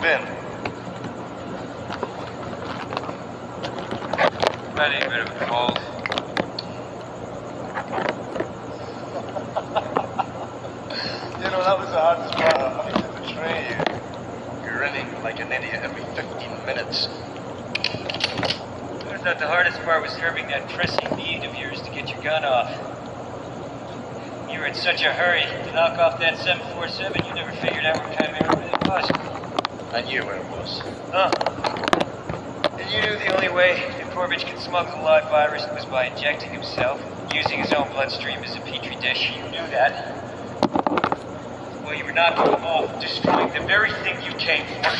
been? Might need a bit of a cold. You know, that was the hardest part of having to betray you. Grinning like an idiot every 15 minutes. I thought the hardest part was curbing that pressing need of yours to get your gun off. You were in such a hurry to knock off that 747, you never figured out where Chimera really was. I knew where it was. Huh. And you knew the only way that Corbett could smuggle the live virus was by injecting himself, using his own bloodstream as a petri dish. You knew that. Well, you were knocking him off, destroying the very thing you came for.